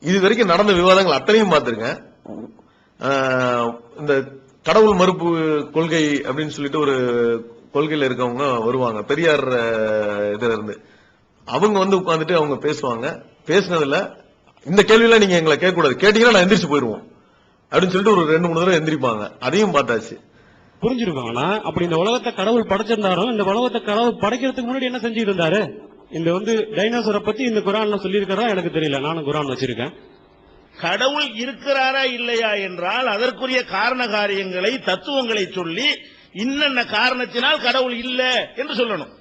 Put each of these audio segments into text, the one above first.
இது வரைக்கும் நடந்த விவாதங்கள் அத்தனையும் பார்த்திருக்கேன். இந்த கடவுள் மறுப்பு கொள்கை அப்படின்னு சொல்லிட்டு ஒரு கொள்கையில இருக்கவங்க வருவாங்க, பெரியார் இதுல இருந்து. அவங்க உட்கார்ந்துட்டு அவங்க பேசுவாங்க. பேசினதுல இந்த கேள்வியெல்லாம் நீங்க எங்களை கேட்க கூடாது, கேட்டீங்கன்னா நான் எந்திரிச்சு போயிருவோம் அப்படின்னு சொல்லிட்டு ஒரு 2-3 தடவை எந்திரிப்பாங்க. அதையும் பார்த்தாச்சு. புரிஞ்சிருக்காங்கன்னா அப்படி இந்த உலகத்தை கடவுள் படைச்சிருந்தாரும் இந்த உலகத்தை கடவுள் படைக்கிறதுக்கு முன்னாடி என்ன செஞ்சுட்டு இருந்தாரு? இந்த டைனோசரை பத்தி இந்த குரான்ல சொல்லியிருக்கிறதா எனக்கு தெரியல. நானும் குரான் வச்சிருக்கேன். கடவுள் இருக்கிறாரா இல்லையா என்றால் அதற்குரிய காரண காரியங்களை தத்துவங்களை சொல்லி இன்னென்ன காரணத்தினால் கடவுள் இல்ல என்று சொல்லணும்,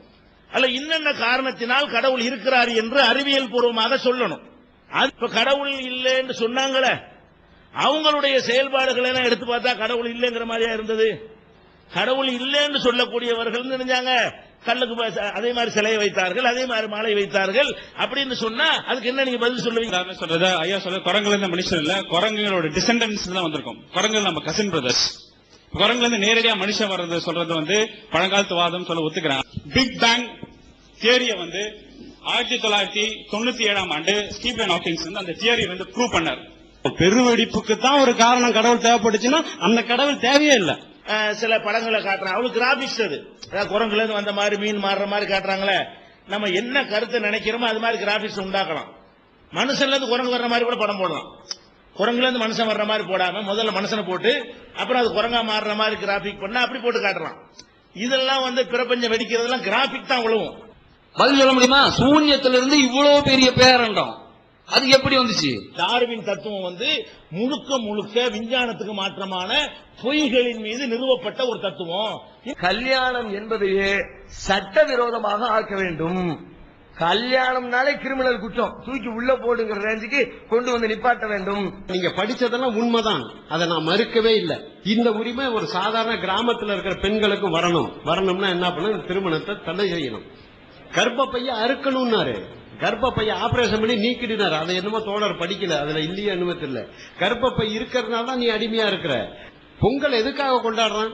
அல்ல இன்னென்ன காரணத்தினால் கடவுள் இருக்கிறார் என்று அறிவியல் பூர்வமாக சொல்லணும். இப்ப கடவுள் இல்லை என்று சொன்னாங்களே, அவங்களுடைய செயல்பாடுகளை எல்லாம் எடுத்து பார்த்தா கடவுள் இல்லைங்கிற மாதிரியா இருந்தது. கடவுள் இல்லைன்னு சொல்லக்கூடியவர்கள் நினைஞ்சாங்க கல்லுக்கு அதே மாதிரி சிலையை வைத்தார்கள், அதே மாதிரி மாலை வைத்தார்கள் அப்படின்னு சொன்னா அதுக்கு என்ன நீங்க பதில் சொல்லுவீங்க? சொல்றது ஐயா சொல்ல குரங்குல இருந்து மனுஷன் இல்ல, குரங்குகளோட டிசெண்டன்ஸ் தான் வந்திருக்கும். குரங்குகள் நம்ம கசின் பிரதர்ஸ். குரங்குல இருந்து நேரடியா மனுஷன் வர்றது சொல்றது பழங்காலத்து வாதம் சொல்ல ஒத்துக்கிறாங்க. பிக் பேங் தியரிய 1997ஆம் ஆண்டு ஸ்டீபன் ஹாக்கிங்ஸ் அந்த தியரி ப்ரூவ் பண்ணார். பெருவெடிப்புக்கு தான் ஒரு காரணம் கடவுள் தேவைப்பட்டுச்சுன்னா அந்த கடவுள் தேவையே இல்லை. சில படங்களை காட்டுறாங்க, அவளுக்கு கிராபிக்ஸ் அது குரங்குல இருந்து வந்த மாதிரி மீன் மாறுற மாதிரி காட்டுறாங்களே. நம்ம என்ன கருத்தை நினைக்கிறோமோ அது மாதிரி கிராபிக்ஸ் உண்டாக்கலாம். மனுஷன்ல இருந்து குரங்கு வர்ற மாதிரி கூட படம் போடலாம். குரங்குல இருந்து மனுஷன் வர்ற மாதிரி போடாம முதல்ல மனுஷனை போட்டு அப்புறம் அது குரங்கா மாறுற மாதிரி கிராபிக் பண்ணா அப்படி போட்டு காட்டலாம். இதெல்லாம் பிரபஞ்சம் வெடிக்கிறதெல்லாம் கிராபிக் தான் உழவும். பதில் சொல்ல முடியுமா? சூன்யத்திலிருந்து இவ்வளவு பெரிய பேரண்டம் அது எப்படி வந்துச்சு? டார்வின் தத்துவம் முழுக்க முழுக்க விஞ்ஞானத்துக்கு மாற்றமான பொய்களின் மீது நிறுவப்பட்ட ஒரு தத்துவம். கல்யாணம் என்பதையே சட்டவிரோதமாக ஆக்க வேண்டும். கல்யாணம்னாலே கிரிமினல் குற்றம், தூக்கி உள்ள போடுங்கிற ரேஞ்சுக்கு கொண்டு வந்து நிப்பாட்ட வேண்டும். நீங்க படிச்சதெல்லாம் உண்மைதான், அதை நான் மறுக்கவே இல்லை. இந்த உரிமை ஒரு சாதாரண கிராமத்தில் இருக்கிற பெண்களுக்கும் வரணும்னா என்ன பண்ண, திருமணத்தை தடை செய்யணும். கர்ப்பப்பைய அறுக்கணும்னாரு, கர்ப்பப்பைய ஆபரேஷன் பண்ணி நீக்கிடுனாரு. அதை என்னமோ தோழர் படிக்கல, அதுல இல்லையா அனுமதி இல்ல. கர்ப்பப்பை இருக்கிறதுனால தான் நீ அடிமையா இருக்கிற. பொங்கல் எதுக்காக கொண்டாடுறான்?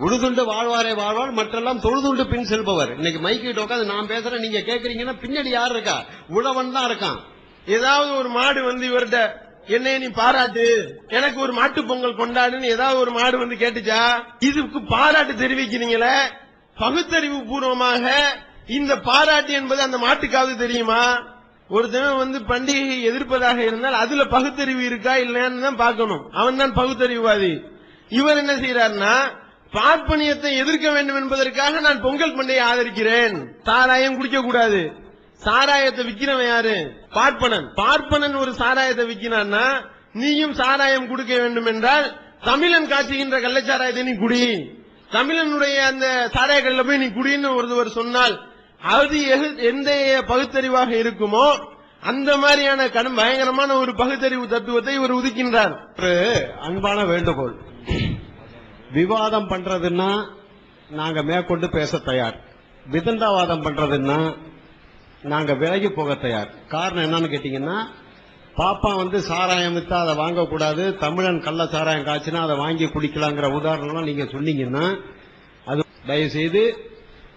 உழுதுண்டு வாழ்வாரே வாழ்வாள் மற்றெல்லாம் தொழுதுண்டு பின் செல்பவர். இன்னைக்கு மைக்கிட்ட உட்காந்து நான் பேசுறேன், நீங்க கேக்குறீங்கன்னா பின்னாடி யார் இருக்கா? உழவன் தான் இருக்கான். ஏதாவது ஒரு மாடு இவர்கிட்ட என்னைய நீ பாராட்டு, எனக்கு ஒரு மாட்டு பொங்கல் கொண்டாடுன்னு ஏதாவது ஒரு மாடு கேட்டுச்சா? இதுக்கு பாராட்டு தெரிவிக்கிறீங்களே, பகுத்தறிவு பூர்வமாக இந்த பாராட்டு என்பது அந்த மாட்டுக்காவது தெரியுமா? ஒருத்தன் பண்டிகையை எதிர்ப்பதாக இருந்தால் அதுல பகுத்தறிவு இருக்கா இல்லையான்னு தான் பார்க்கணும். அவன் தான் பகுத்தறிவுவாதி. இவர் என்ன செய்யறாருன்னா, பார்ப்பனியத்தை எதிர்க்க வேண்டும் என்பதற்காக நான் பொங்கல் பண்டிகையை ஆதரிக்கிறேன், சாராயம் குடிக்க கூடாது. சாராயத்தை விக்கிறவன் யாரு? பார்ப்பனன். பார்ப்பனன் ஒரு சாராயத்தை விக்கிறான்னா நீயும் சாராயம் கொடுக்க வேண்டும் என்றால் தமிழன் காட்சிகின்ற கள்ளச்சாராயத்தை நீ குடி, தமிழனுடைய அந்த சாராய கல்ல போய் நீ குடின்னு ஒருவர் சொன்னால் அது எந்த பகுத்தறிவாக இருக்குமோ அந்த மாதிரியான பயங்கரமான ஒரு பகுத்தறிவு தத்துவத்தை இவர் உதிக்கின்றார். ஒரு அன்பான வேண்டுகோள், விவாதம் பண்றதுன்னா நாங்க மேற்கொண்டு பேச தயார், விதண்டாவாதம் பண்றதுன்னா நாங்க விலகி போக தயார். காரணம் என்னன்னு கேட்டீங்கன்னா, பாப்பா சாராயம் வித்தா அதை வாங்கக்கூடாது, தமிழன் கள்ள சாராயம் காய்ச்சினா அதை வாங்கி குடிக்கலாங்கிற உதாரணம் நீங்க சொன்னீங்கன்னா அது தயவு செய்து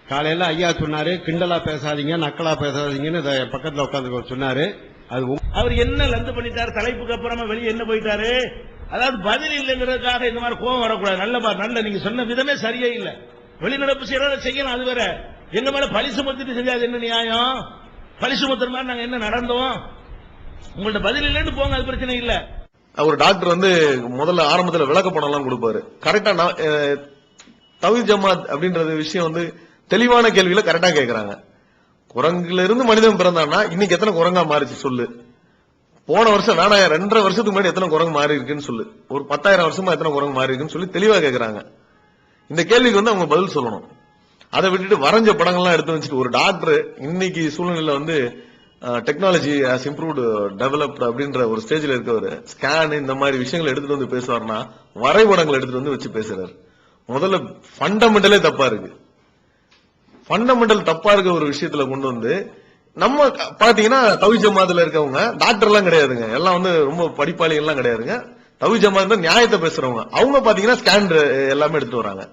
காலையில ஐயா சொன்னாரு, கிண்டலா பேசாதீங்க நக்கலா பேசாதீங்கன்னு பக்கத்துல உட்காந்து சொன்னாரு. அது அவர் என்ன லந்து பண்ணிட்டாரு, தலைப்புக்கு அப்புறமா வெளியே என்ன போயிட்டாரு. அதாவது பதில் இல்லைங்கிறதுக்காக இந்த மாதிரி கோபம் வரக்கூடாது. நல்ல நீங்க சொன்ன விதமே சரியே இல்ல. வெளிநடப்பு செய்யலாம், அது வேற. எங்க மேல பழி சுமத்திட்டு செஞ்சாது என்ன நியாயம்? பழி சுமத்துற மாதிரி நாங்க என்ன நடந்தோம்? உங்கள்ட்ட பதில் இல்லைன்னு போங்க, அது பிரச்சனை இல்ல. ஒரு டாக்டர் முதல்ல ஆரம்பத்தில் விளக்க படம் எல்லாம் கொடுப்பாரு. கரெக்டா தௌஹீத் ஜமாத் அப்படின்றது விஷயம் தெளிவான கேள்வியில கரெக்டா கேட்கறாங்க. குரங்குல இருந்து மனிதன் பிறந்தான்னா இன்னைக்கு எத்தனை குரங்கா மாறிச்சு சொல்லு. போன வருஷம் 2.5 வருஷத்துக்கு முன்னாடி எத்தனை குரங்கு மாறி இருக்குன்னு சொல்லு. ஒரு 10,000 வருஷமா எத்தனை குரங்கு மாறி இருக்குன்னு சொல்லி தெளிவா கேட்கறாங்க. இந்த கேள்விக்கு அவங்க பதில் சொல்லணும். அதை விட்டுட்டு வரைஞ்ச படங்கள்லாம் எடுத்து வச்சுட்டு ஒரு டாக்டர் இன்னைக்கு சூழ்நிலையில டெக்னாலஜி ஹாஸ் இம்ப்ரூவ்டு டெவலப்டு அப்படின்ற ஒரு ஸ்டேஜ்ல இருக்கவர் ஸ்கேன் இந்த மாதிரி விஷயங்களை எடுத்துட்டு பேசுவார்னா வரைபடங்களை எடுத்துட்டு வச்சு பேசுறாரு. முதல்ல ஃபண்டமெண்டலே தப்பா இருக்கு. ஃபண்டமெண்டல் தப்பா இருக்க ஒரு விஷயத்துல கொண்டு நம்ம பாத்தீங்கன்னா தௌஹீத் ஜமாத்ல இருக்கவங்க டாக்டர் எல்லாம் கிடையாதுங்க, எல்லாம் ரொம்ப படிப்பாளிகள் எல்லாம் கிடையாதுங்க. தௌஹீத் ஜமாத் நியாயத்தை பேசுறவங்க. அவங்க பாத்தீங்கன்னா ஸ்கேன் எல்லாமே எடுத்து வராங்க.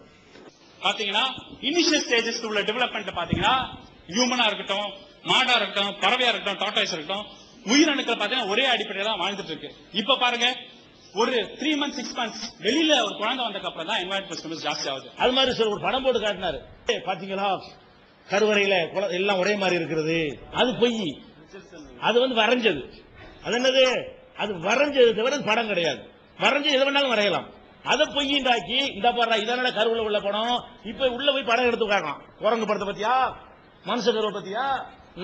பாத்தீங்கன்னா இனிஷியல் ஸ்டேஜஸ் உள்ள டெவலப்மெண்ட் பாத்தீங்கன்னா ஹியூமனா இருக்கட்டும், மாடா இருக்கட்டும், பறவையா இருக்கட்டும், டாட்டாய்ஸ் இருக்கட்டும், உயிரணுக்கள் பாத்தீங்கன்னா ஒரே அடிப்படையில தான் வாழ்ந்துட்டு இருக்கு. இப்ப பாருங்க, ஒரு 3 months 6 months வெளியில ஒரு குழந்தை வந்ததுக்கு அப்புறம் தான் என்வாயரன்மெண்ட் ஜாஸ்தி ஆகுது. அது மாதிரி சார் ஒரு படம் போட்டு காட்டினாரு, பாத்தீங்களா கருவறையில எல்லாம் ஒரே மாதிரி இருக்கிறது, அது பொய். அது வந்து வரைஞ்சது. அது என்னது? அது வரைஞ்சது தவிர படம் கிடையாது. வரைஞ்சு எது வேணாலும் வரையலாம். அதை பொய்யின்றாக்கி இந்த பாரு இதனால கருவுல உள்ள படம் இப்ப உள்ள போய் படம் எடுத்து காட்டுறான். குரங்கு படத்தை பத்தியா, மனுஷ கருவை பத்தியா,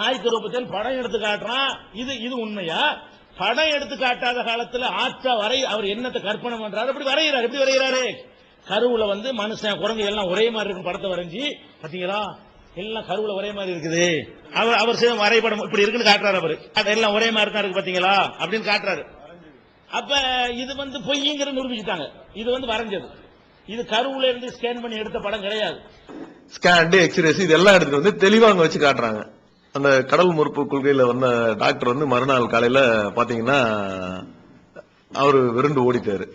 நாய் கருவை பத்தியா படம் எடுத்து காட்டுறான். இது உண்மையா? படம் எடுத்து காட்டாத காலத்துல ஆச்சா வரை அவர் என்னத்தை கற்பனை பண்றாரு, அப்படி வரைகிறாரு. எப்படி வரைகிறாரு? கருவுல வந்து மனுஷன் குரங்கு எல்லாம் ஒரே மாதிரி இருக்கும் படத்தை வரைஞ்சி, பாத்தீங்களா எல்லாம் கருவுல ஒரே மாதிரி இருக்குது, அவர் செய்த வரைபடம் இப்படி இருக்குன்னு காட்டுறாரு. அவரு எல்லாம் ஒரே மாதிரி தான் இருக்கு பாத்தீங்களா அப்படின்னு காட்டுறாரு. அப்ப இது வந்து பொய்ங்கிற நிரூபிச்சுட்டாங்க. இது வந்து வரைஞ்சது. இது கருவுல இருந்து ஸ்கேன் பண்ணி எடுத்த படம் கிடையாது. ஸ்கேன், எக்ஸ்ரேஸ் இதெல்லாம் எடுத்து வந்து தெளிவா அங்க வச்சு காட்டுறாங்க. அந்த கடவுள் மறுப்பு கொள்கையில வந்த டாக்டர் வந்து மறுநாள் காலையில பாத்தீங்கன்னா அவரு விருண்டு ஓடிட்டாரு.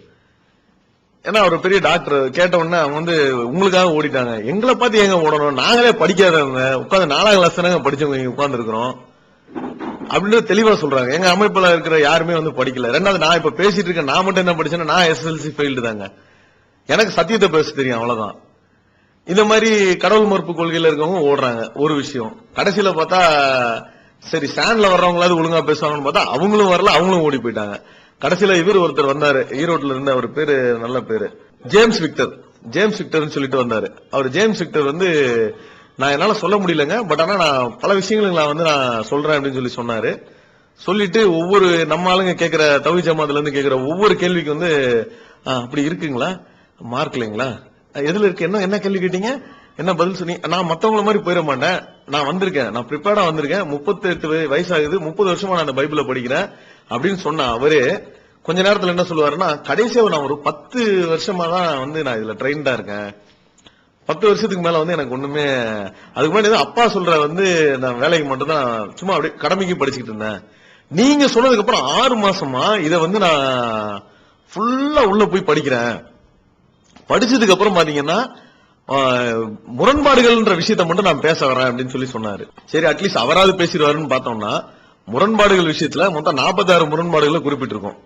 ஏன்னா அவர் பெரிய டாக்டர். கேட்ட உடனே அவங்க வந்து உங்களுக்காக ஓடிட்டாங்க. எங்களை பார்த்து எங்க ஓடணும், நாங்களே படிக்காதவங்க, உட்காந்து 4ஆம் கிளாஸ் தானே படிச்சவங்க உட்கார்ந்து இருக்கிறோம் அப்படின்னு தெளிவா சொல்றாங்க. எங்க அமைப்புல இருக்கிற யாருமே வந்து படிக்கல. ரெண்டாவது நான் இப்ப பேசிட்டு இருக்கேன், நான் மட்டும் என்ன படிச்சேன்னா நான் SSLC ஃபெயில்டு தாங்க. எனக்கு சத்தியத்தை பேச தெரியும், அவ்வளவுதான். இந்த மாதிரி கடவுள் மறுப்பு கொள்கையில இருக்கவங்க ஓடுறாங்க. ஒரு விஷயம். கடைசியில பார்த்தா சரி ஸ்டாண்ட்ல வர்றவங்களாவது ஒழுங்கா பேசுவாங்கன்னு பார்த்தா அவங்களும் வரல, அவங்களும் ஓடி போயிட்டாங்க. கடைசியில இவர் ஒருத்தர் வந்தாரு, ஈரோட்ல இருந்து. அவர் பேரு நல்ல பேரு ஜேம்ஸ் விக்டர்னு சொல்லிட்டு வந்தாரு. அவர் ஜேம்ஸ் விக்டர் வந்து நான் என்னால சொல்ல முடியலங்க, பட் ஆனா நான் பல விஷயங்களுக்கு நான் சொல்றேன் அப்படின்னு சொல்லி சொன்னாரு. சொல்லிட்டு ஒவ்வொரு நம்ம ஆளுங்க கேட்கிற தௌஹீத் ஜமாத்துல இருந்து கேட்கிற ஒவ்வொரு கேள்விக்கு வந்து அப்படி இருக்குங்களா, மார்க் இல்லைங்களா, எதுல இருக்கு, என்ன கேள்வி கேட்டீங்க, என்ன பதில் சொன்னீங்க, நான் மத்தவங்கள மாதிரி போயிட மாட்டேன், நான் வந்திருக்கேன், நான் ப்ரிப்பேர்டா வந்திருக்கேன், 38 வயசாகுது, 30 வருஷமா நான் அந்த பைபிளை படிக்கிறேன் அப்படின்னு சொன்னா அவரு கொஞ்ச நேரத்துல என்ன சொல்லுவாருன்னா, கடைசியா நான் ஒரு 10 வருஷமா தான் வந்து நான் இதுல ட்ரெயின்டா இருக்கேன், 10 வருஷத்துக்கு மேல வந்து எனக்கு ஒண்ணுமே, அதுக்கு முன்னாடி அப்பா சொல்ற வந்து நான் வேலைக்கு மட்டும் தான் சும்மா அப்படியே கடமைக்கு படிச்சுக்கிட்டு இருந்தேன். நீங்க சொன்னதுக்கு அப்புறம் 6 மாசமா இத வந்து நான் ஃபுல்லா உள்ள போய் படிக்கிறேன். படிச்சதுக்கு அப்புறம் பாத்தீங்கன்னா முரண்பாடுகள்ன்ற விஷயத்த மட்டும் நான் பேச வரேன் அப்படின்னு சொல்லி சொன்னாரு. சரி அட்லீஸ்ட் அவராது பேசிடுவாருன்னு பார்த்தோம்னா, முரண்பாடுகள் விஷயத்துல மொத்தம் 46 முரண்பாடுகளை குறிப்பிட்டிருக்கோம்.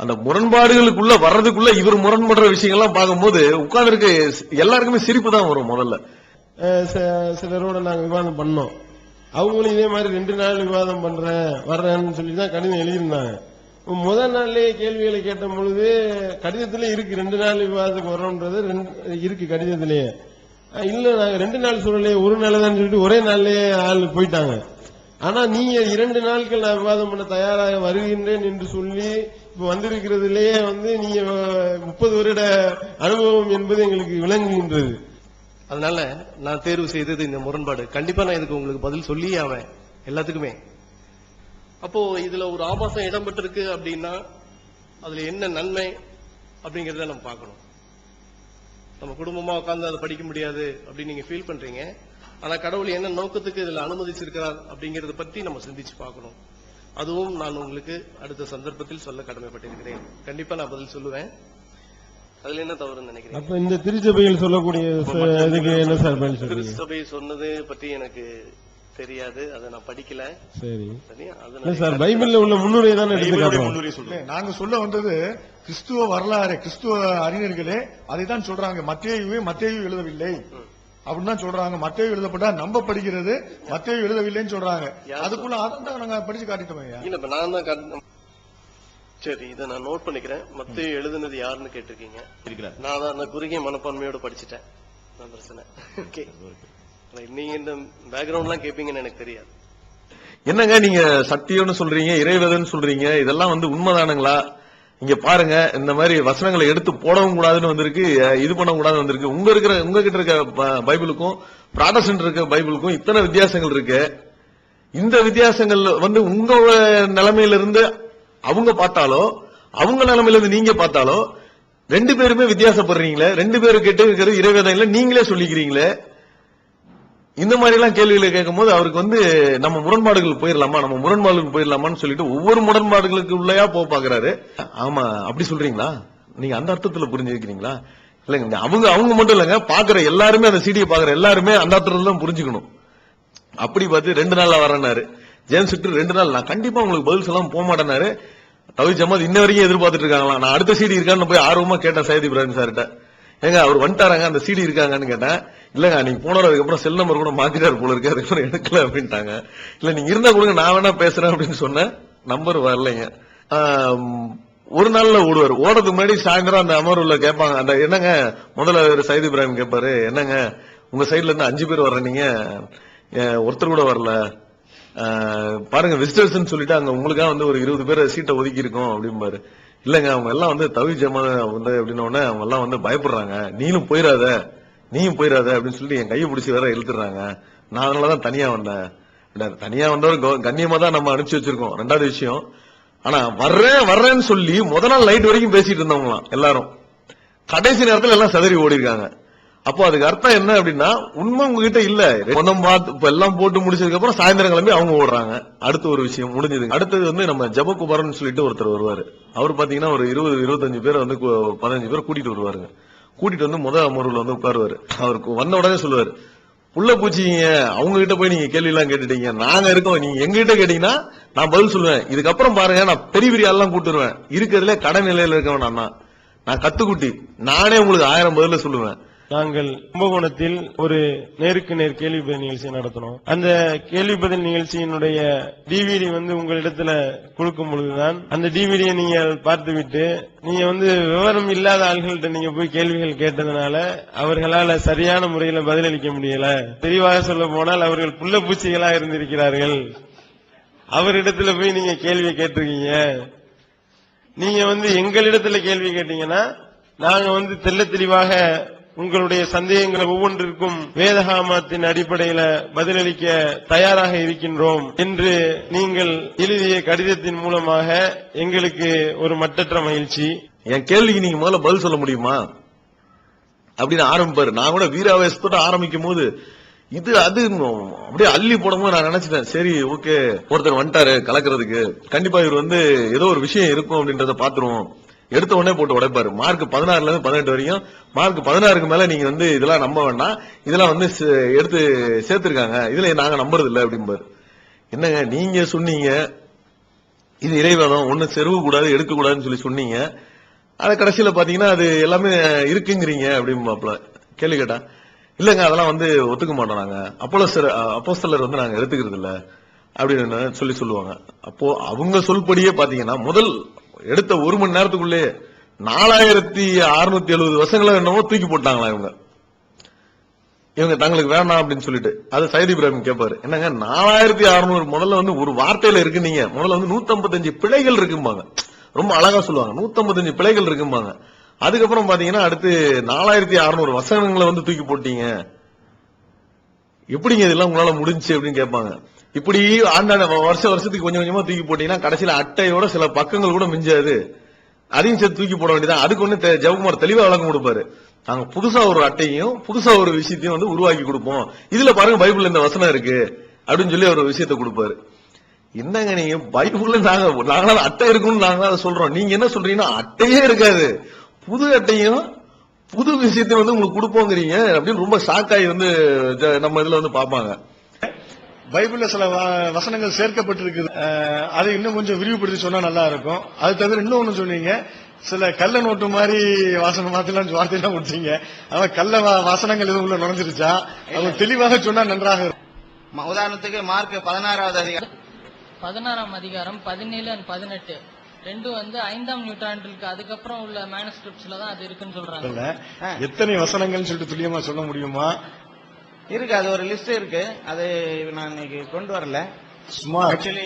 அந்த முரண்பாடுகளுக்குள்ள வர்றதுக்குள்ள இவர் முரண்படுற விஷயங்கள்லாம் பார்க்கும்போது உட்கார்ந்து இருக்க எல்லாருக்குமே சிரிப்பு தான் வரும். முதல்ல சிலரோட நாங்க விவாதம் பண்ணோம். அவங்களும் இதே மாதிரி 2 நாள் விவாதம் வர்றேன்னு சொல்லி தான் கடிதம் எழுதியிருந்தாங்க. முதல் நாள்லயே கேள்விகளை கேட்ட பொழுது கடிதத்திலே இருக்கு 2 நாள் விவாதத்துக்கு வரோன்றது இருக்கு கடிதத்திலேயே. இல்ல நாங்க 2 நாள் சொல்லலையே, ஒரு நாள் தான் சொல்லிட்டு ஒரே நாள்லயே ஆள் போயிட்டாங்க. ஆனா நீங்க 2 நாட்கள் நான் விவாதம் பண்ண தயாராக வருகின்றேன் என்று சொல்லி இப்ப வந்திருக்கிறதுலயே வந்து நீங்க 30 வருட அனுபவம் என்பது எங்களுக்கு விளங்குகின்றது. அதனால நான் தேர்வு செய்தது இந்த முரண்பாடு. கண்டிப்பா நான் இதுக்கு உங்களுக்கு பதில் சொல்லியே ஆவேன் எல்லாத்துக்குமே. அப்போ இதுல ஒரு ஆபாசம் இடம்பெற்றிருக்கு அப்படின்னா அதுல என்ன நன்மை அப்படிங்கறத நம்ம பார்க்கணும். நம்ம குடும்பமா உட்கார்ந்து அதை படிக்க முடியாது அப்படின்னு நீங்க ஃபீல் பண்றீங்க. ஆனா கடவுள் என்ன நோக்கத்துக்கு இதுல அனுமதிச்சிருக்கிறார் அப்படிங்கறத பத்தி நம்ம சிந்திச்சு பார்க்கணும். அதுவும் நான் உங்களுக்கு அடுத்த சந்தர்ப்பத்தில் சொல்ல கடமைப்பட்டிருக்கிறேன். கண்டிப்பா நான் பதில் சொல்லுவேன். அதுல என்ன தவறுன்னு நினைக்கிறேன். அப்ப இந்த திருச்சபையில் சொல்லக்கூடிய இதுக்கு என்ன சார் பதில் சொல்றீங்க? திருச்சபை சொன்னது பற்றி எனக்கு தெரியாது, அதை நான் படிக்கல. சரி அது சார் பைபிள்ல உள்ள முன்னுரை தான் எடுத்துக்காட்டுறோம். நாங்க சொல்ல வந்தது கிறிஸ்துவ வரலாறு, கிறிஸ்துவ அறிஞர்களே அதை தான் சொல்றாங்க. மத்தேயு எழுதவில்லை அப்படின்னு தான் சொல்றாங்க. மத்தேயு எழுதப்பட்டா நம்ம படிக்கிறது, மத்தேயு எழுதவில்லைன்னு சொல்றாங்க. அதுக்குள்ள அதான் நாங்க படிச்சு காட்டிட்டோம். இல்ல நான் தான். சரி இதை நான் நோட் பண்ணிக்கிறேன். மத்தேயு எழுதுனது யாருன்னு கேட்டிருக்கீங்க. நான் தான் அந்த குறுகிய மனப்பான்மையோட படிச்சுட்டேன். பிரச்சனை. ஓகே, நீங்க இந்த பேக்ரவுண்ட் எல்லாம் கேட்பீங்கன்னு எனக்கு தெரியாது. என்னங்க நீங்க சத்தியம்னு சொல்றீங்க, இறைவதன்னு சொல்றீங்க, இதெல்லாம் வந்து உண்மைதானுங்களா? இங்க பாருங்க, இந்த மாதிரி வசனங்களை எடுத்து போடவும் கூடாதுன்னு வந்திருக்கு, இது பண்ண கூடாதுன்னு வந்திருக்கு. உங்ககிட்ட இருக்க பைபிளுக்கும் ப்ராட்டஸ்டன்ட் இருக்க பைபிளுக்கும் இத்தனை வித்தியாசங்கள் இருக்கு. இந்த வித்தியாசங்கள் வந்து உங்க நிலைமையில இருந்து அவங்க பார்த்தாலோ, அவங்க நிலைமையில இருந்து நீங்க பார்த்தாலோ 2 பேருமே வித்தியாசப்படுறீங்களே. 2 பேரும் கேட்டு இருக்கிறது இறைவேதம் இல்ல, நீங்களே சொல்லிக்கிறீங்களே. இந்த மாதிரி எல்லாம் கேள்விகளை கேட்கும் போது அவருக்கு வந்து நம்ம முரண்பாடுகள் போயிடலாமான்னு சொல்லிட்டு ஒவ்வொரு முரண்பாடுகளுக்கு உள்ளயா பாக்குறாரு. ஆமா அப்படி சொல்றீங்களா, நீங்க அந்த அர்த்தத்துல புரிஞ்சுக்கிறீங்களா? இல்லங்க, அவங்க மட்டும் இல்லங்க, பாக்குற எல்லாருமே அந்த சீடியை பாக்குற எல்லாருமே அந்த அர்த்தத்துல தான் புரிஞ்சுக்கணும். அப்படி பார்த்து 2 நாள்ல வரேன்னாரு. ஜேம்ஸ் விக்டர் 2 நாள் நான் கண்டிப்பா உங்களுக்கு பதில் சொல்லாம போக மாட்டேனாரு. தௌஹீத் ஜமாத் இன்ன வரைக்கும் எதிர்பார்த்துட்டு இருக்காங்களா. நான் அடுத்த CD இருக்கான்னு போய் ஆர்வமா கேட்டேன் சையத் இப்ராஹிம் சார்கிட்ட. ஏங்க அவர் வந்துட்டாராங்க, அந்த CD இருக்காங்கன்னு கேட்டேன். இல்லங்க நீங்க போனவர் அதுக்கப்புறம் செல் நம்பர் கூட மாத்திட்டாரு போல இருக்கு, அதுக்கப்புறம் எடுக்கல அப்படின்ட்டாங்க. இல்ல நீங்க இருந்தா கொடுங்க நான் வேணா பேசுறேன் அப்படின்னு சொன்னேன். நம்பர் வரலைங்க. ஒரு நாள்ல ஓடுவார். ஓடுறதுக்கு முன்னாடி சாயந்தரம் அந்த அமர்வுல கேட்பாங்க, அந்த என்னங்க முதல்ல சையத் இப்ராஹிம் கேட்பாரு, என்னங்க உங்க சைட்ல இருந்து 5 பேர் வர்ற, நீங்க ஒருத்தர் கூட வரல பாருங்க விசிட்டர்ஸ் சொல்லிட்டு அங்க உங்களுக்காக வந்து ஒரு 20 பேர் சீட்டை ஒதுக்கி இருக்கோம் அப்படிம்பாரு. இல்லங்க அவங்க எல்லாம் வந்து தௌஹீத் ஜமாத் வந்து அப்படின்னு உடனே அவங்க எல்லாம் வந்து பயப்படுறாங்க, நீயும் போயிடாத அப்படின்னு சொல்லிட்டு என் கையை பிடிச்சி வேற இழுத்துறாங்க. நான் அதனாலதான் தனியா வந்தேன். தனியா வந்தவர் கண்ணியமா தான் நம்ம அனுப்பிச்சு வச்சிருக்கோம். 2வது விஷயம், ஆனா வர்றேன்னு சொல்லி முத நாள் நைட் வரைக்கும் பேசிட்டு இருந்தவங்களாம் எல்லாரும் கடைசி நேரத்துல எல்லாம் சதறி ஓடி இருக்காங்க. அப்போ அதுக்கு அர்த்தம் என்ன அப்படின்னா, உண்மை உங்ககிட்ட இல்ல. எல்லாம் போட்டு முடிச்சதுக்கு அப்புறம் சாயந்தரம் கிளம்பி அவங்க ஓடுறாங்க. அடுத்த ஒரு விஷயம் முடிஞ்சது. அடுத்தது வந்து நம்ம ஜபகுமார்னு சொல்லிட்டு ஒருத்தர் வருவாரு. அவர் பாத்தீங்கன்னா ஒரு 20-25 பேரை வந்து 15 பேரை கூட்டிட்டு வருவாருங்க. கூட்டிட்டு வந்து முதல் அமர்வுல வந்து உட்காருவாரு. அவருக்கு வந்த உடனே சொல்லுவாரு, புள்ள பூச்சிங்க அவங்க கிட்ட போய் நீங்க கேள்வி எல்லாம் கேட்டுட்டீங்க, நாங்க இருக்கோம், நீங்க எங்க கிட்ட கேட்டீங்கன்னா நான் பதில் சொல்லுவேன். இதுக்கப்புறம் பாருங்க நான் பெரிய எல்லாம் கூட்டுருவேன். இருக்கிறதுல கடை நிலையில இருக்கவன் நான் கத்துக்குட்டி, நானே உங்களுக்கு 1000 பதில சொல்லுவேன். நாங்கள் கும்பகோணத்தில் ஒரு நேருக்கு நேர் கேள்வி பதில் நிகழ்ச்சி நடத்தினோம். அந்த கேள்வி பதில் நிகழ்ச்சியினுடைய DVD வந்து உங்களிடத்துல கொடுக்கும் பொழுதுதான் அந்த டிவிடியை நீங்கள் பார்த்துவிட்டு நீங்க வந்து விவரம் இல்லாத ஆள்கள்ட்ட நீங்க போய் கேள்விகள் கேட்டதுனால அவர்களால சரியான முறையில பதிலளிக்க முடியல. தெளிவாக சொல்ல போனால் அவர்கள் புள்ள பூச்சிகளா இருந்திருக்கிறார்கள். அவரிடத்துல போய் நீங்க கேள்வி கேட்டிருக்கீங்க. நீங்க வந்து எங்களிடத்துல கேள்வி கேட்டீங்கன்னா நாங்க வந்து தெள்ள தெளிவாக உங்களுடைய சந்தேகங்கள் ஒவ்வொன்றிற்கும் வேதகாமத்தின் அடிப்படையில பதிலளிக்க தயாராக இருக்கின்றோம் என்று நீங்கள் எழுதிய கடிதத்தின் மூலமாக எங்களுக்கு ஒரு மட்டற்ற மகிழ்ச்சி. என் கேள்விக்கு நீங்க முதல்ல பதில் சொல்ல முடியுமா அப்படின்னு ஆரம்பிப்பாரு. நான் கூட வீராவேசத்தோட ஆரம்பிக்கும் போது இது அது அப்படியே அள்ளி போடும்போது நான் நினைச்சிட்டேன், சரி ஓகே ஒருத்தர் வந்துட்டாரு கலக்கிறதுக்கு, கண்டிப்பா இவர் வந்து ஏதோ ஒரு விஷயம் இருக்கும் அப்படின்றத பாத்துருவோம். எடுத்த உடனே போட்டு உடைப்பாரு. மார்க் 16ல இருந்து 18 வரையும், மார்க் 16க்கு மேல நீங்க வந்து இதெல்லாம் நம்ப வேண்டாம், இதெல்லாம் வந்து எடுத்து சேர்த்திருக்காங்க, இதுல நாங்க நம்புறது இல்ல அப்படிம்பாரு. என்னங்க நீங்க சொன்னீங்க இது இறைவாதம், ஒண்ணு செருவு கூடாது எடுக்க கூடாதுன்னு சொல்லி சொன்னீங்க, அது கடைசியில பாத்தீங்கன்னா அது எல்லாமே இருக்குங்கிறீங்க அப்படிம்பாப்ல. கேள்வி கேட்டா இல்லங்க அதெல்லாம் வந்து ஒத்துக்க மாட்டோம், நாங்க அப்போஸ்தலர் வந்து நாங்க எடுத்துக்கிறது இல்ல அப்படின்னு சொல்லுவாங்க. அப்போ அவங்க சொல்படியே பாத்தீங்கன்னா முதல் எடுத்த 1 மணி நேரத்துக்குள்ளே 4670 வசங்களை என்னவோ தூக்கி போட்டாங்களா இவங்க தங்களுக்கு வேணாம் அப்படின்னு சொல்லிட்டு. அது சையத் இப்ராஹிம் கேட்பாரு, என்னங்க 4600 முதல்ல வந்து ஒரு வார்த்தையில இருக்கு, நீங்க முதல்ல வந்து 155 பிழைகள் இருக்கும்பாங்க. ரொம்ப அழகா சொல்லுவாங்க, 155 பிழைகள் இருக்கும்பாங்க. அதுக்கப்புறம் பாத்தீங்கன்னா அடுத்து 4600 வசனங்களை வந்து தூக்கி போட்டீங்க, எப்படிங்க இதெல்லாம் உங்களால முடிஞ்சு அப்படின்னு கேட்பாங்க. இப்படி ஆண்டாண்ட வருஷத்துக்கு கொஞ்சம் கொஞ்சமா தூக்கி போட்டீங்கன்னா கடைசியில அட்டையோட சில பக்கங்கள் கூட மிஞ்சாது, அதையும் சேர்த்து தூக்கி போட வேண்டியதான். அதுக்கு ஒண்ணு ஜெயக்குமார் தெளிவா விளக்கம் கொடுப்பாரு. நாங்க புதுசா ஒரு அட்டையும் புதுசா ஒரு விஷயத்தையும் வந்து உருவாக்கி கொடுப்போம், இதுல பாருங்க பைபிள்ல இந்த வசனம் இருக்கு அப்படின்னு சொல்லி ஒரு விஷயத்தை கொடுப்பாரு. என்னங்க நீங்க பைபிள்ல நாங்களால அட்டை இருக்குன்னு நாங்க அதை சொல்றோம், நீங்க என்ன சொல்றீங்கன்னா அட்டையே இருக்காது, புது அட்டையும் புது விஷயத்தையும் வந்து உங்களுக்கு கொடுப்போங்கிறீங்க அப்படின்னு ரொம்ப ஷாக்காயி வந்து நம்ம இதுல வந்து பாப்பாங்க. பைபிள்ல சில வசனங்கள் சேர்க்கப்பட்டிருக்குது, அதை இன்னும் கொஞ்சம் விரிவுபடுத்தி சொன்னா நல்லா இருக்கும். அது தவிர இன்னொன்னு சொன்னீங்க, சில கள்ள நோட்டு மாதிரி வாசனம் மாத்தலாம் வார்த்தையெல்லாம் விட்டீங்க. அவன் கள்ள வசனங்கள் எதுவும் உள்ள நுழைஞ்சிருச்சா அவங்க தெளிவாக சொன்னா நன்றாக இருக்கும். உதாரணத்துக்கு மார்க் 16வது அதிகாரம் 16ஆம் அதிகாரம் 17 and 18 ரெண்டும் வந்து 5ஆம் நூற்றாண்டுக்கு அதுக்கப்புறம் உள்ள மேனுஸ்கிரிப்ட்ஸ்ல தான் அது இருக்குன்னு சொல்றாங்க. எத்தனை வசனங்கள் சொல்லிட்டு துல்லியமா சொல்ல முடியுமா? இருக்கு, அது ஒரு லிஸ்ட் இருக்கு, அது நான் இன்னைக்கு கொண்டு வரல. சும்மா ஆக்சுவலி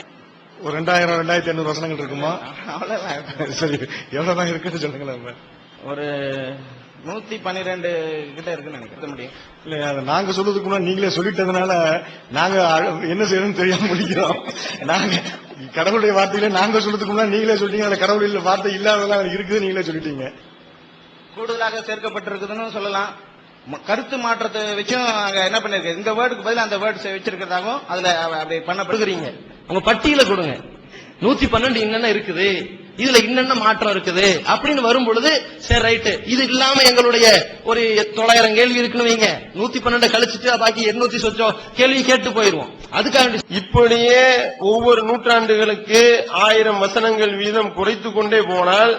ஒரு 2000-2500 வசனங்கள் இருக்குமா? அவ்வளவுதான். சரி, எவ்வளவுதான் இருக்குன்னு சொல்லுங்களேன். ஒரு 112 கிட்ட இருக்குன்னு நினைக்க முடியும். இல்ல அதை நாங்க சொல்றதுக்கு முன்னாடி நீங்களே சொல்லிட்டதுனால நாங்க என்ன செய்யணும்னு தெரியாம முடிக்கிறோம். நாங்க கடவுளுடைய வார்த்தையில நாங்க சொல்றதுக்கு முன்னாடி நீங்களே சொல்லிட்டீங்க, அந்த கடவுள் வார்த்தை இல்லாததெல்லாம் இருக்குது நீங்களே சொல்லிட்டீங்க. கூடுதலாக சேர்க்கப்பட்டிருக்குதுன்னு சொல்லலாம். கருத்து மாற்றத்தை வச்சும் அங்க என்ன பண்ணிருக்கு, இந்த வேர்டுக்கு பதில் அந்த வேர்டு வச்சிருக்கிறதாகவும் அதுல அப்படி பண்ணப்படுகிறீங்க. உங்க பட்டியல கொடுங்க, 112 என்னென்ன இருக்குது, இதுல இன்னென்ன மாற்றம் இருக்குது அப்படின்னு வரும் பொழுது சரி ரைட்டு, இது இல்லாம எங்களுடைய ஒரு 900 கேள்வி இருக்குன்னு வைங்க, 112 கழிச்சுட்டு பாக்கி 800 சொச்சம் கேள்வி கேட்டு போயிருவோம். அதுக்காக இப்படியே ஒவ்வொரு நூற்றாண்டுகளுக்கு 1000 வசனங்கள் வீதம் குறைத்து கொண்டே போனால்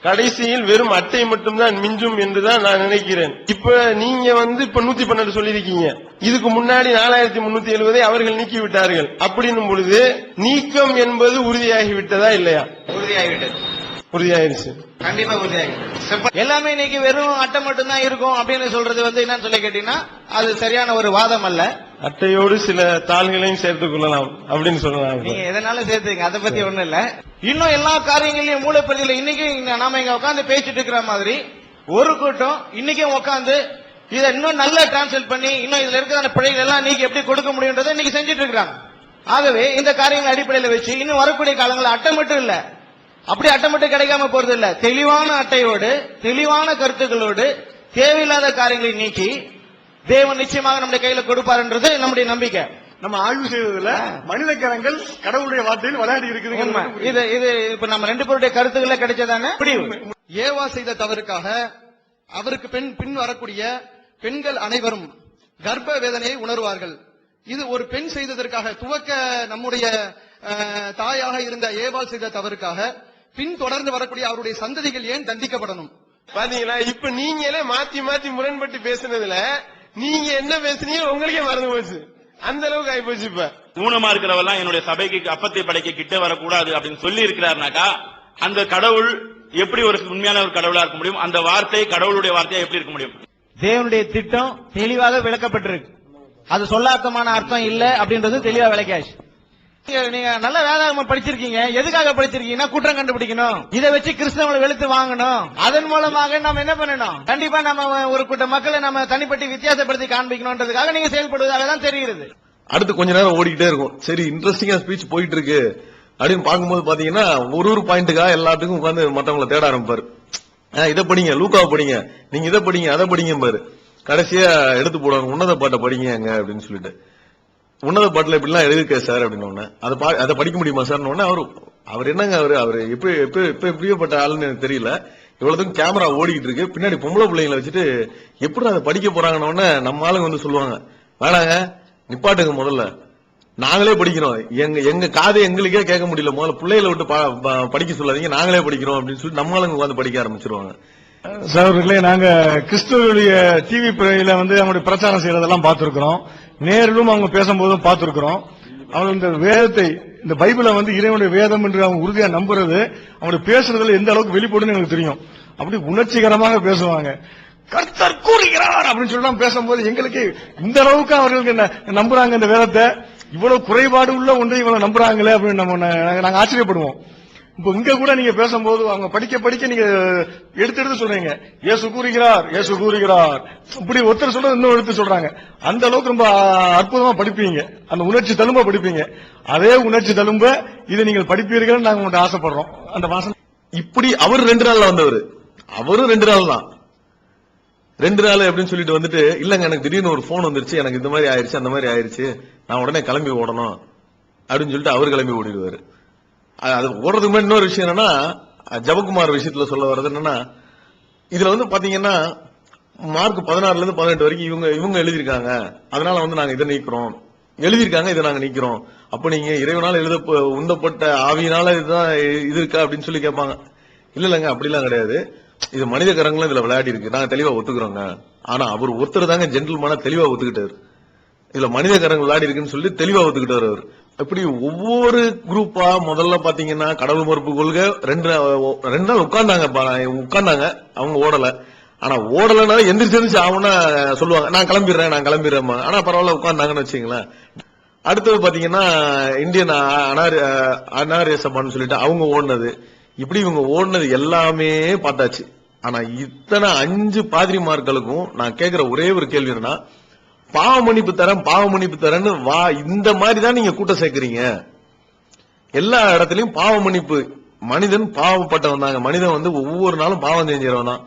கடைசியில் வெறும் அட்டை மட்டும்தான் மிஞ்சும் என்றுதான் நான் நினைக்கிறேன். இப்ப நீங்க இப்ப 112 சொல்லியிருக்கீங்க, இதுக்கு முன்னாடி 4370 அவர்கள் நீக்கி விட்டார்கள். அப்படின்னும் பொழுது நீக்கம் என்பது உறுதியாகிவிட்டதா இல்லையா? உறுதியாயிருச்சு. கண்டிப்பா உறுதியாகிவிட்டது. எல்லாமே இன்னைக்கு வெறும் அட்டை மட்டும்தான் இருக்கும் அப்படின்னு சொல்றது என்னன்னு சொல்லி கேட்டீங்கன்னா அது சரியான ஒரு வாதம் அல்ல. அட்டையோடு சில தாள்களையும் சேர்த்துக் கொள்ளலாம் அப்படின்னு சொல்லலாம். நீங்க எதனாலும் சேர்த்துங்க, அதை பத்தி ஒண்ணும் இல்ல. இன்னும் எல்லா காரியங்களையும் மூளைப்பதில இன்னைக்கு நாம இங்க உட்காந்து பேசிட்டு இருக்கிற மாதிரி ஒரு கூட்டம் இன்னைக்கும் உட்காந்து இதை இன்னும் நல்லா டிரான்ஸ்லேட் பண்ணி இன்னும் இதுல இருக்கிற பிழைகள் எல்லாம் நீங்க எப்படி கொடுக்க முடியும்ன்றதை இன்னைக்கு செஞ்சுட்டு இருக்காங்க. ஆகவே இந்த காரியங்கள் அடிப்படையில் வச்சு இன்னும் வரக்கூடிய காலங்களில் அட்டை மட்டும் இல்ல, அப்படி அட்டை மட்டும் கிடைக்காம போறது இல்ல, தெளிவான அட்டையோடு தெளிவான கருத்துக்களோடு தேவையில்லாத காரியங்களை நீக்கி தேவன் நிச்சயமாக நம்முடைய கையில கொடுப்பாருன்றது நம்முடைய நம்பிக்கை. நம்ம ஆய்வு செய்ததுல மனித கரங்கள் கடவுளுடைய வார்த்தையில் விளையாடி இருக்குது. இது இப்ப நம்ம 2 பேருடைய கருத்துக்களை கிடைச்சதானே. ஏவா செய்த தவறுக்காக அவருக்கு பின் வரக்கூடிய பெண்கள் அனைவரும் கர்ப்ப வேதனையை உணர்வார்கள். இது ஒரு பெண் செய்ததற்காக துவக்க நம்முடைய தாயாக இருந்த ஏவாள் செய்த தவறுக்காக பின் தொடர்ந்து வரக்கூடிய அவருடைய சந்ததிகள் ஏன் தண்டிக்கப்படணும்? பாத்தீங்களா, இப்ப நீங்களே மாத்தி மாத்தி முரண்பட்டு பேசுனதுல நீங்க என்ன பேசுனீங்க உங்களுக்கே மறந்து போச்சு. அந்த அளவுக்கு ஆகி போச்சு. இப்ப ஊனமா இருக்கிறவெல்லாம் என்னுடைய சபைக்கு அப்பத்தை படைக்க கிட்ட வரக்கூடாது அப்படின்னு சொல்லி இருக்கிறாருனாக்கா அந்த கடவுள் எப்படி ஒரு உண்மையான ஒரு கடவுளா இருக்க முடியும்? அந்த வார்த்தை கடவுளுடைய வார்த்தையா எப்படி இருக்க முடியும்? தேவனுடைய திட்டம் தெளிவாக விளக்கப்பட்டிருக்கு. அது சொல்லாக்கமான அர்த்தம் இல்ல அப்படின்றது தெளிவா விளக்காச்சு. நீங்க நல்ல வேதாகமம் படிச்சிருக்கீங்க, எதுக்காக படிச்சிருக்கீங்கன்னா குற்றம் கண்டுபிடிக்கணும், இதை வச்சு கிறிஸ்தவங்களை வெளுத்து வாங்கணும், அதன் மூலமாக நம்ம என்ன பண்ணணும், கண்டிப்பா நம்ம ஒரு கூட்ட மக்களை நம்ம தனிப்பட்டு வித்தியாசப்படுத்தி காண்பிக்கணும்ன்றதுக்காக நீங்க செயல்படுவதாக தான் தெரிகிறது. அடுத்து கொஞ்ச நேரம் ஓடிக்கிட்டே இருக்கும். சரி, இன்ட்ரெஸ்டிங்கா ஸ்பீச் போயிட்டு இருக்கு அப்படின்னு பார்க்கும்போது பாத்தீங்கன்னா ஒரு பாயிண்ட்டுக்காக எல்லாத்துக்கும் உட்காந்து மத்தவங்களை தேட ஆரம்பிப்பாரு. இதை படிங்க, லூக்காவை படிங்க, நீங்க இதை படிங்க, அதை படிங்க பாரு. கடைசியா எடுத்து போடுவாங்க, உன்னத பாட்டை படிங்க அப்படின்னு சொல்லிட்டு. உன்னத பாட்டுல இப்படிலாம் எழுதிருக்க சார் அப்படின்னு அதை படிக்க முடியுமா சார்? அவர் என்னங்க அவரு எப்படியப்பட்ட ஆளுன்னு எனக்கு தெரியல. இவ்வளவுக்கும் கேமரா ஓடிக்கிட்டு இருக்கு, பின்னாடி பொம்பளை பிள்ளைங்களை வச்சுட்டு எப்படி அதை படிக்க போறாங்கன்னு நம்ம ஆளுங்க சொல்லுவாங்க, வேணாங்க நிப்பாட்டுங்க, முதல்ல நாங்களே படிக்கிறோம், எங்க காதை எங்களுக்கே கேட்க முடியல, முதல்ல பிள்ளைகளை விட்டு படிக்க சொல்லாதீங்க, நாங்களே படிக்கிறோம் அப்படின்னு சொல்லி நம்ம ஆளுங்க உட்காந்து படிக்க ஆரம்பிச்சிருவாங்க. சகோதரர்களே, நாங்க கிறிஸ்துவனுடைய டிவி பிறையில அவங்களுடைய பிரச்சாரம் செய்யறதெல்லாம் பார்த்திருக்கிறோம், நேரிலும் அவங்க பேசும்போதும் பார்த்திருக்கிறோம். அவங்க இந்த வேதத்தை, இந்த பைபிளை இறைவனுடைய வேதம் என்று அவங்க உறுதியா நம்புறது, அவங்க பேசுறதுல எந்த அளவுக்கு வெளிப்படுன்னு எனக்கு தெரியும். அப்படி உணர்ச்சிகரமாக பேசுவாங்க. கர்த்தர் கூறுகிறார் அப்படின்னு சொல்லலாம் பேசும்போது எங்களுக்கு இந்த அளவுக்கு அவர்களுக்கு நம்புறாங்க இந்த வேதத்தை, இவ்வளவு குறைபாடு உள்ள ஒன்றை இவ்வளவு நம்புறாங்களே அப்படின்னு நாங்க ஆச்சரியப்படுவோம். இப்போ இங்க கூட நீங்க பேசும்போது அவங்க படிக்க நீங்க எடுத்து சொல்றீங்க, இயேசு கூறுகிறார், இயேசு கூறுகிறார், இப்படி ஒருத்தர் சொல்றது இன்னும் எடுத்து சொல்றாங்க. அந்த அளவுக்கு ரொம்ப அற்புதமா படிப்பீங்க, அந்த உணர்ச்சி தழும்ப படிப்பீங்க. அதே உணர்ச்சி தழும்ப இதை நீங்கள் படிப்பீர்கள் நாங்க உங்கள்கிட்ட ஆசைப்படுறோம். அந்த வாசனை இப்படி அவர் 2 நாள்ல வந்தவர், அவரும் 2 நாள் தான். 2 நாள் அப்படின்னு சொல்லிட்டு இல்லங்க எனக்கு திடீர்னு ஒரு போன் வந்துருச்சு, எனக்கு இந்த மாதிரி ஆயிருச்சு, அந்த மாதிரி ஆயிருச்சு, நான் உடனே கிளம்பி ஓடணும் அப்படின்னு சொல்லிட்டு அவர் கிளம்பி ஓடிடுவாரு. அது ஓடுறதுக்கு முன்னாடி இன்னொரு விஷயம் என்னன்னா, ஜபகுமார் விஷயத்துல சொல்ல வர்றது என்னன்னா, இதுல பாத்தீங்கன்னா மார்க் 16 இருந்து 18 வரைக்கும் இவங்க எழுதியிருக்காங்க, அதனால நாங்க இதை நீக்கிறோம், எழுதியிருக்காங்க இதை நாங்க நீக்கிறோம். அப்ப நீங்க இறைவனால உந்தப்பட்ட ஆவியினால இதுதான் இது இருக்கா அப்படின்னு சொல்லி கேட்பாங்க. இல்லங்க அப்படிலாம் கிடையாது, இது மனித கரங்களும் இதுல விளையாடி இருக்கு, நாங்க தெளிவா ஒத்துக்கிறோங்க. ஆனா அவர் ஒருத்தர் தாங்க ஜென்டில்மேனா தெளிவா ஒத்துக்கிட்டாரு, இதுல மனித கரங்கள் விளையாடி இருக்குன்னு சொல்லி தெளிவா ஒத்துக்கிட்டாரு அவர். இப்படி ஒவ்வொரு குரூப்பா முதல்ல பாத்தீங்கன்னா கடவுள் மறுப்பு கொள்கை 2 நாள் உட்கார்ந்தாங்க, அவங்க ஓடல. ஆனா ஓடலன்னா எந்திரிச்சு ஆகும்னா சொல்லுவாங்க, நான் கிளம்பிடுறேன். ஆனா பரவாயில்ல உட்கார்ந்தாங்கன்னு வச்சுங்களேன். அடுத்தது பாத்தீங்கன்னா இந்தியன் அனாரிய சபான்னு சொல்லிட்டு அவங்க ஓடினது, இப்படி இவங்க ஓடினது எல்லாமே பார்த்தாச்சு. ஆனா இத்தனை 5 பாதிரிமார்களுக்கும் நான் கேட்கிற ஒரே ஒரு கேள்வி என்னன்னா, பாவ மன்னிப்பு தரேன்னு வா, இந்த மாதிரி தான் நீங்க கூட்டம் சேர்க்கிறீங்க. எல்லா இடத்துலயும் பாவ மன்னிப்பு, மனிதன் பாவப்பட்டவன் தாங்க, மனிதன் ஒவ்வொரு நாளும் பாவம் செஞ்சவன் தான்.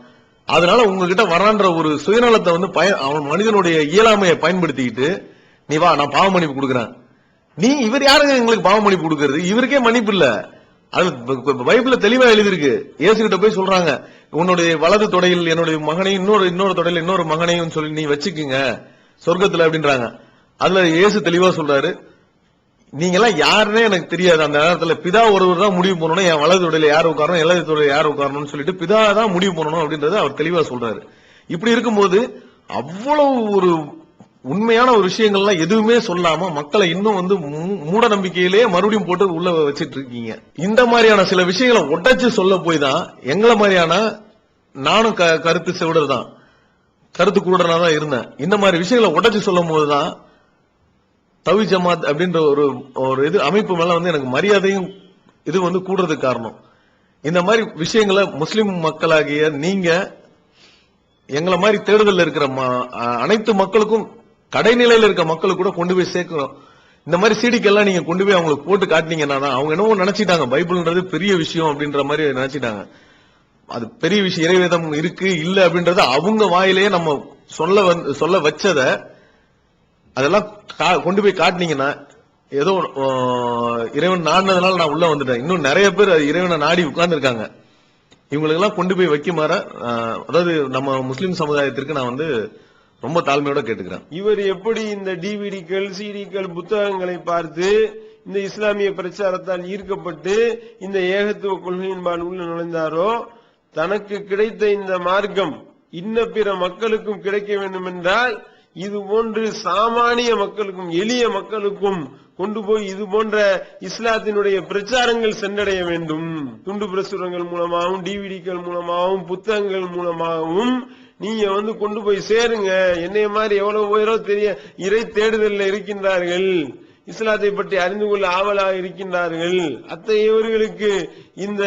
அதனால உங்ககிட்ட வரான்ற ஒரு சுயநலத்தை அவன் மனிதனுடைய இயலாமையை பயன்படுத்திக்கிட்டு நீ வா நான் பாவ மன்னிப்பு கொடுக்குறேன். இவர் யாருங்க எங்களுக்கு பாவ மன்னிப்பு கொடுக்கறது? இவருக்கே மன்னிப்பு இல்ல, அது பைபிள்ல தெளிவா எழுதிருக்கு. இயேசு கிட்ட போய் சொல்றாங்க, உன்னுடைய வலது தொடையில் என்னுடைய மகனையும் இன்னொரு தொடையில் இன்னொரு மகனையும் சொல்லி நீ வச்சுக்குங்க சொர்க்கத்துல அப்படின்றாங்க. அதுல இயேசு தெளிவா சொல்றாரு, நீங்க எல்லாம் யாருன்னே எனக்கு தெரியாது. அந்த நேரத்துல பிதா ஒருவர் தான் முடிவு பண்ணணும், என் வலது தொடையில யார் உட்காரணும் இடது தொடையில யார் உட்காரணும்னு சொல்லிட்டு பிதா தான் முடிவு பண்ணணும் அப்படின்றத அவர் தெளிவா சொல்றாரு. இப்படி இருக்கும்போது அவ்வளவு ஒரு உண்மையான ஒரு விஷயங்கள்லாம் எதுவுமே சொல்லாம மக்களை இன்னும் வந்து மூட நம்பிக்கையிலேயே மறுபடியும் போட்டு உள்ள வச்சிட்டு இருக்கீங்க. இந்த மாதிரியான சில விஷயங்களை உடைச்சு சொல்ல போய் தான் எங்களை மாதிரியான நானும் கருத்து செவிடர் தான், கருத்து கூடனா தான் இருந்தேன். இந்த மாதிரி விஷயங்களை உடைச்சு சொல்லும் போதுதான் தௌஹீத் ஜமாத் அப்படின்ற ஒரு இது அமைப்பு மேல வந்து எனக்கு மரியாதையும் இது வந்து கூடுறதுக்கு காரணம். இந்த மாதிரி விஷயங்களை முஸ்லிம் மக்களாகிய நீங்க எங்களை மாதிரி தேடுதல் இருக்கிற அனைத்து மக்களுக்கும், கடைநிலையில இருக்க மக்களுக்கு கூட கொண்டு போய் சேர்க்கணும். இந்த மாதிரி சீடிக்கெல்லாம் நீங்க கொண்டு போய் அவங்களுக்கு போட்டு காட்டினீங்கன்னா அவங்க என்னவோ நினைச்சிட்டாங்க பைபிள்ன்றது பெரிய விஷயம் அப்படின்ற மாதிரி நினைச்சிட்டாங்க. அது பெரிய விஷயம், இறைவேதம் இருக்கு இல்ல அப்படின்றத அவங்க வாயிலேயே நம்ம சொல்ல வச்சத அதெல்லாம் கொண்டு போய் காட்டினீங்கன்னா ஏதோ இறைவன் நாடினதுனால நான் உள்ள வந்துட்டேன். இன்னும் நிறைய பேர் இறைவனை நாடி உட்கார்ந்து இருக்காங்க. இவங்களுக்கு எல்லாம் கொண்டு போய் வைக்குமாற, அதாவது நம்ம முஸ்லிம் சமுதாயத்திற்கு நான் வந்து ரொம்ப தாழ்மையோட கேட்டுக்கிறேன். இவர் எப்படி இந்த டிவிடிக்கள் சிடிக்கள் புத்தகங்களை பார்த்து இந்த இஸ்லாமிய பிரச்சாரத்தால் ஈர்க்கப்பட்டு இந்த ஏகத்துவ கொள்கையின்பால் உள்ள நுழைந்தாரோ, தனக்கு கிடைத்த இந்த மார்க்கம் இன்ன பிற மக்களுக்கும் கிடைக்க வேண்டும் என்றால் இது போன்று சாமானிய மக்களுக்கும் எளிய மக்களுக்கும் கொண்டு போய் இது போன்ற இஸ்லாத்தினுடைய பிரச்சாரங்கள் சென்றடைய வேண்டும். துண்டு பிரசுரங்கள் மூலமாகவும் டிவிடிக்கள் மூலமாகவும் புத்தகங்கள் மூலமாகவும் நீங்க வந்து கொண்டு போய் சேருங்க. என்னைய மாதிரி எவ்வளவு பேரோ தெரிய இறை தேடுதல்ல இருக்கின்றார்கள், இஸ்லாத்தை பற்றி அறிந்து கொள்ள ஆவலாக இருக்கின்றார்கள். அத்தகையவர்களுக்கு இந்த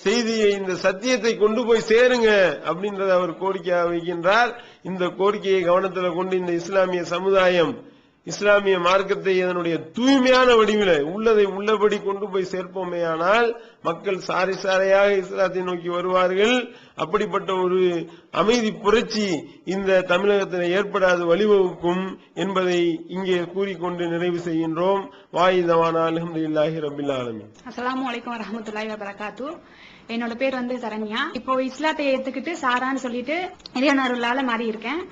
செய்தியை, இந்த சத்தியத்தை கொண்டு போய் சேருங்க அப்படின்றத அவர் கோரிக்கையாக வைக்கின்றார். இந்த கோரிக்கையை கவனத்தில் கொண்டு இந்த இஸ்லாமிய சமுதாயம் இஸ்லாமிய மார்க்கத்தை அதனுடைய தூய்மையான வடிவில உள்ளதை உள்ளபடி கொண்டு போய் சேர்ப்போமேயானால் மக்கள் சாரி சாரையாக இஸ்லாத்தை நோக்கி வருவார்கள். அப்படிப்பட்ட ஒரு அமைதி புரட்சி இந்த தமிழகத்தில் ஏற்படாது வழிவகுக்கும் என்பதை இங்கே கூறிக்கொண்டு நிறைவு செய்கின்றோம். வாயிதவானா அல்ஹம்துலில்லாஹி ரப்பில் ஆலமீன். அஸ்ஸலாமு அலைக்கும் வரஹ்மத்துல்லாஹி வபரகாத்து. என்னோட பேர் வந்து சரண்யா. இப்போ இஸ்லாத்தை ஏத்துக்கிட்டு சாரான்னு சொல்லிட்டு இறைவனருளால மாறி இருக்கேன்.